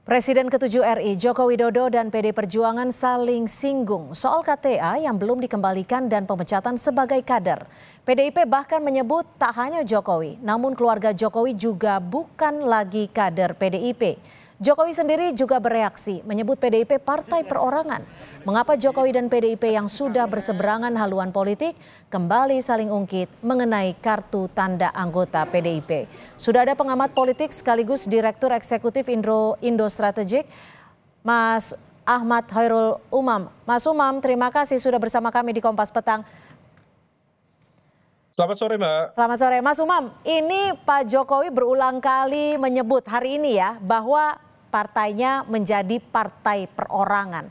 Presiden ke-7 RI Joko Widodo dan PD Perjuangan saling singgung soal KTA yang belum dikembalikan dan pemecatan sebagai kader. PDIP bahkan menyebut tak hanya Jokowi, namun keluarga Jokowi juga bukan lagi kader PDIP. Jokowi sendiri juga bereaksi, menyebut PDIP partai perorangan. Mengapa Jokowi dan PDIP yang sudah berseberangan haluan politik kembali saling ungkit mengenai kartu tanda anggota PDIP? Sudah ada pengamat politik sekaligus Direktur Eksekutif Indo Strategik, Mas Ahmad Khairul Umam. Mas Umam, terima kasih sudah bersama kami di Kompas Petang. Selamat sore, Mbak. Selamat sore, Mas Umam. Ini Pak Jokowi berulang kali menyebut hari ini ya bahwa partainya menjadi partai perorangan.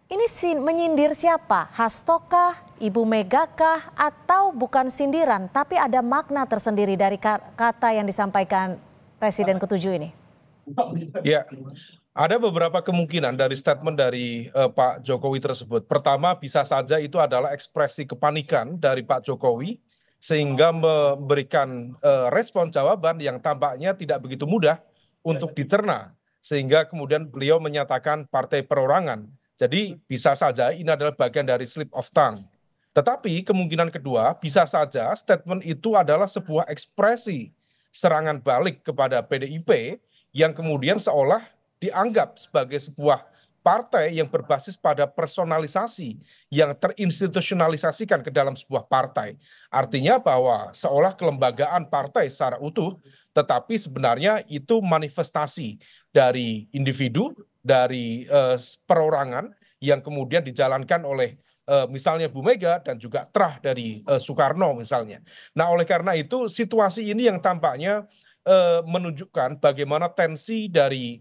Ini menyindir siapa? Hasto kah, Ibu Mega kah, atau bukan sindiran tapi ada makna tersendiri dari kata yang disampaikan Presiden ke-7 ini? Ya, ada beberapa kemungkinan dari statement dari Pak Jokowi tersebut. Pertama, bisa saja itu adalah ekspresi kepanikan dari Pak Jokowi sehingga memberikan respon jawaban yang tampaknya tidak begitu mudah untuk dicerna, sehingga kemudian beliau menyatakan partai perorangan. Jadi bisa saja ini adalah bagian dari slip of tongue. Tetapi kemungkinan kedua, bisa saja statement itu adalah sebuah ekspresi serangan balik kepada PDIP yang kemudian seolah dianggap sebagai sebuah partai yang berbasis pada personalisasi yang terinstitusionalisasikan ke dalam sebuah partai. Artinya bahwa seolah kelembagaan partai secara utuh, tetapi sebenarnya itu manifestasi dari individu, dari perorangan yang kemudian dijalankan oleh misalnya Bu Mega dan juga terah dari Soekarno misalnya. Nah, oleh karena itu situasi ini yang tampaknya menunjukkan bagaimana tensi dari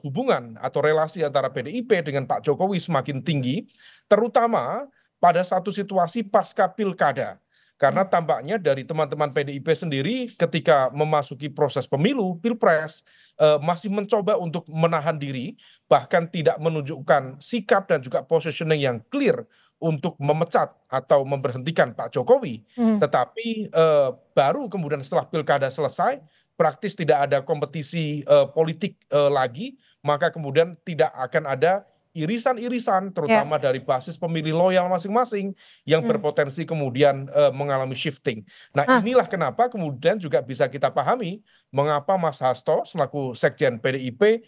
hubungan atau relasi antara PDIP dengan Pak Jokowi semakin tinggi, terutama pada satu situasi pasca pilkada. Karena tampaknya dari teman-teman PDIP sendiri ketika memasuki proses pemilu, pilpres, masih mencoba untuk menahan diri, bahkan tidak menunjukkan sikap dan juga positioning yang clear untuk memecat atau memberhentikan Pak Jokowi. Tetapi baru kemudian setelah pilkada selesai, praktis tidak ada kompetisi politik lagi, maka kemudian tidak akan ada irisan-irisan terutama dari basis pemilih loyal masing-masing yang berpotensi kemudian mengalami shifting. Nah, inilah kenapa kemudian juga bisa kita pahami mengapa Mas Hasto selaku Sekjen PDIP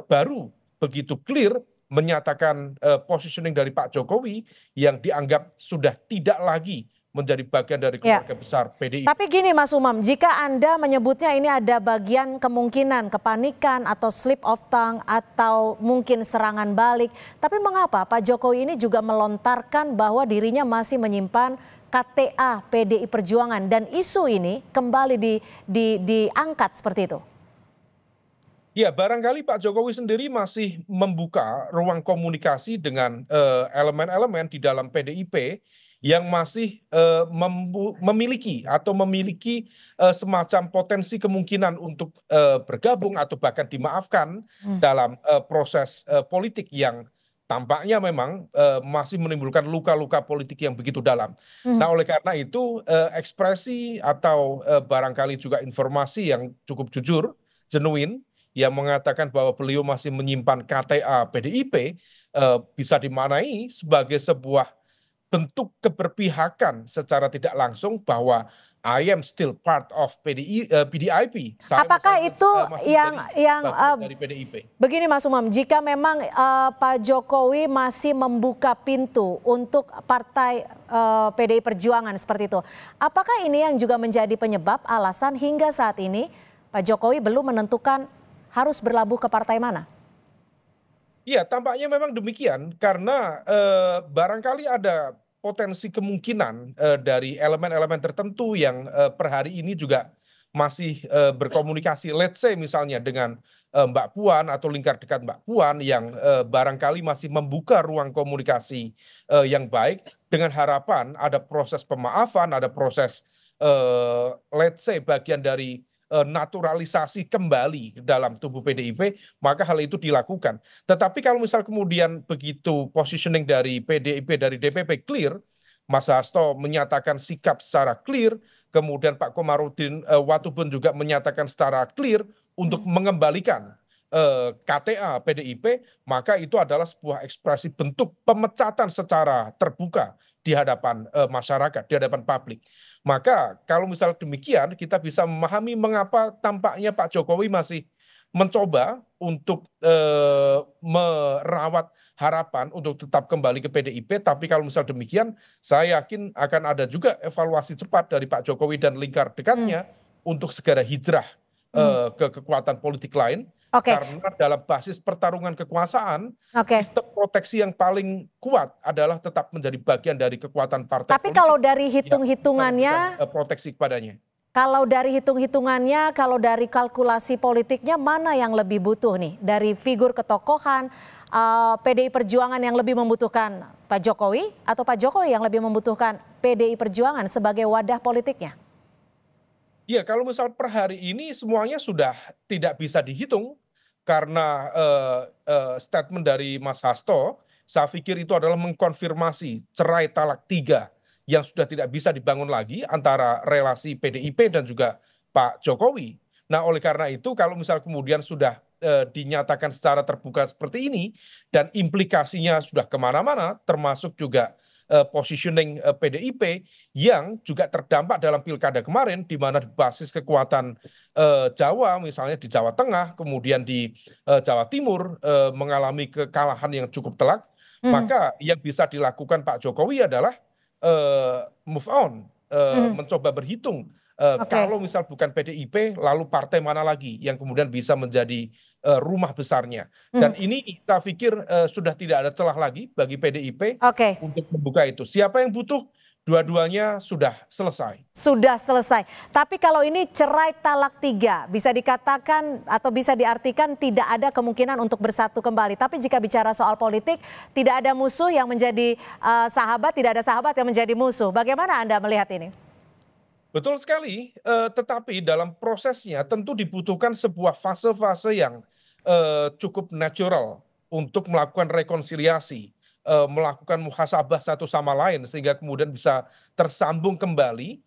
baru begitu clear menyatakan positioning dari Pak Jokowi yang dianggap sudah tidak lagi menjadi bagian dari keluarga besar PDIP. Tapi gini Mas Umam, jika Anda menyebutnya ini ada bagian kemungkinan kepanikan atau slip of tongue atau mungkin serangan balik, tapi mengapa Pak Jokowi ini juga melontarkan bahwa dirinya masih menyimpan KTA PDI Perjuangan dan isu ini kembali diangkat seperti itu? Ya, barangkali Pak Jokowi sendiri masih membuka ruang komunikasi dengan elemen-elemen di dalam PDIP yang masih memiliki semacam potensi kemungkinan untuk bergabung atau bahkan dimaafkan dalam proses politik yang tampaknya memang masih menimbulkan luka-luka politik yang begitu dalam. Nah, oleh karena itu ekspresi atau barangkali juga informasi yang cukup jujur, genuine, yang mengatakan bahwa beliau masih menyimpan KTA PDIP bisa dimaknai sebagai sebuah bentuk keberpihakan secara tidak langsung bahwa I am still part of PDIP. Apakah itu yang dari PDIP? Begini Mas Umam, jika memang Pak Jokowi masih membuka pintu untuk partai PDI Perjuangan seperti itu, apakah ini yang juga menjadi penyebab alasan hingga saat ini Pak Jokowi belum menentukan harus berlabuh ke partai mana? Iya, tampaknya memang demikian karena barangkali ada potensi kemungkinan dari elemen-elemen tertentu yang per hari ini juga masih berkomunikasi, let's say misalnya dengan Mbak Puan atau lingkar dekat Mbak Puan yang barangkali masih membuka ruang komunikasi yang baik dengan harapan ada proses pemaafan, ada proses let's say bagian dari naturalisasi kembali dalam tubuh PDIP, maka hal itu dilakukan. Tetapi kalau misal kemudian begitu positioning dari PDIP, dari DPP clear, Mas Hasto menyatakan sikap secara clear, kemudian Pak Komarudin Watubun juga menyatakan secara clear untuk mengembalikan KTA PDIP, maka itu adalah sebuah ekspresi bentuk pemecatan secara terbuka di hadapan masyarakat, di hadapan publik. Maka kalau misal demikian, kita bisa memahami mengapa tampaknya Pak Jokowi masih mencoba untuk merawat harapan untuk tetap kembali ke PDIP. Tapi kalau misal demikian, saya yakin akan ada juga evaluasi cepat dari Pak Jokowi dan lingkar dekatnya untuk segera hijrah ke kekuatan politik lain. Karena dalam basis pertarungan kekuasaan, sistem proteksi yang paling kuat adalah tetap menjadi bagian dari kekuatan partai Tapi politik. kalau dari hitung-hitungannya, proteksi kepadanya. Kalau dari hitung-hitungannya, kalau dari kalkulasi politiknya, mana yang lebih butuh nih? Dari figur ketokohan, PDI Perjuangan yang lebih membutuhkan Pak Jokowi, atau Pak Jokowi yang lebih membutuhkan PDI Perjuangan sebagai wadah politiknya? Ya, kalau misal per hari ini semuanya sudah tidak bisa dihitung karena statement dari Mas Hasto, saya pikir itu adalah mengkonfirmasi cerai talak 3 yang sudah tidak bisa dibangun lagi antara relasi PDIP dan juga Pak Jokowi. Nah, oleh karena itu kalau misal kemudian sudah dinyatakan secara terbuka seperti ini dan implikasinya sudah kemana-mana, termasuk juga positioning PDIP yang juga terdampak dalam pilkada kemarin, di mana basis kekuatan Jawa, misalnya di Jawa Tengah, kemudian di Jawa Timur mengalami kekalahan yang cukup telak, maka yang bisa dilakukan Pak Jokowi adalah move on, mencoba berhitung. Kalau misal bukan PDIP, lalu partai mana lagi yang kemudian bisa menjadi rumah besarnya. Dan ini saya pikir sudah tidak ada celah lagi bagi PDIP untuk membuka itu. Siapa yang butuh? Dua-duanya sudah selesai. Sudah selesai. Tapi kalau ini cerai talak 3, bisa dikatakan atau bisa diartikan tidak ada kemungkinan untuk bersatu kembali. Tapi jika bicara soal politik, tidak ada musuh yang menjadi sahabat, tidak ada sahabat yang menjadi musuh. Bagaimana Anda melihat ini? Betul sekali, tetapi dalam prosesnya tentu dibutuhkan sebuah fase-fase yang cukup natural untuk melakukan rekonsiliasi, melakukan muhasabah satu sama lain sehingga kemudian bisa tersambung kembali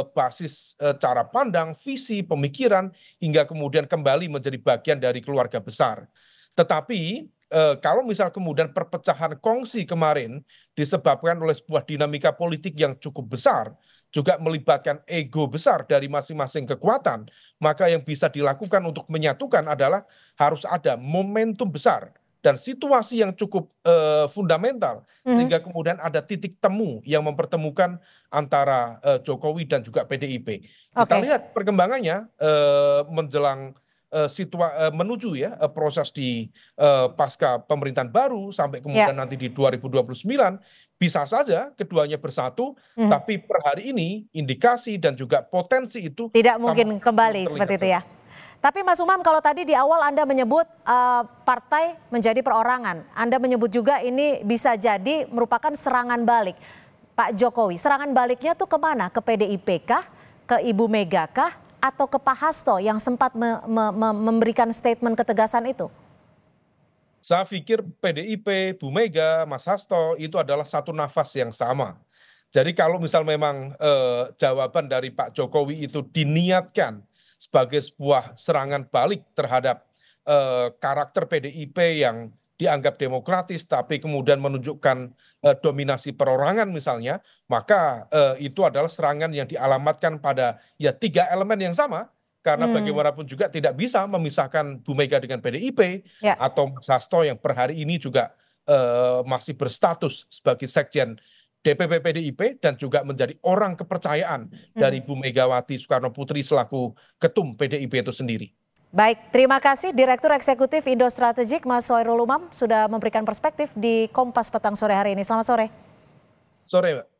basis cara pandang, visi, pemikiran hingga kemudian kembali menjadi bagian dari keluarga besar. Tetapi kalau misal kemudian perpecahan kongsi kemarin disebabkan oleh sebuah dinamika politik yang cukup besar, juga melibatkan ego besar dari masing-masing kekuatan, maka yang bisa dilakukan untuk menyatukan adalah harus ada momentum besar dan situasi yang cukup fundamental sehingga kemudian ada titik temu yang mempertemukan antara Jokowi dan juga PDIP. Kita lihat perkembangannya menjelang menuju ya proses di pasca pemerintahan baru sampai kemudian nanti di 2029 bisa saja keduanya bersatu, tapi per hari ini indikasi dan juga potensi itu tidak mungkin kembali seperti itu ya. Tapi Mas Umam, kalau tadi di awal Anda menyebut partai menjadi perorangan, Anda menyebut juga ini bisa jadi merupakan serangan balik Pak Jokowi. Serangan baliknya tuh kemana? Ke PDIP kah? Ke Ibu Mega kah? Atau ke Pak Hasto yang sempat memberikan statement ketegasan itu? Saya pikir PDIP, Bu Mega, Mas Hasto itu adalah satu nafas yang sama. Jadi kalau misal memang jawaban dari Pak Jokowi itu diniatkan sebagai sebuah serangan balik terhadap karakter PDIP yang dianggap demokratis tapi kemudian menunjukkan dominasi perorangan misalnya, maka itu adalah serangan yang dialamatkan pada ya 3 elemen yang sama. Karena bagaimanapun juga tidak bisa memisahkan Bu Mega dengan PDIP atau Mas Hasto yang per hari ini juga masih berstatus sebagai sekjen DPP PDIP dan juga menjadi orang kepercayaan dari Bu Megawati Soekarno Putri selaku ketum PDIP itu sendiri. Baik, terima kasih Direktur Eksekutif Indo Strategik Mas Hoirul Umam sudah memberikan perspektif di Kompas Petang sore hari ini. Selamat sore. Sore, Mbak.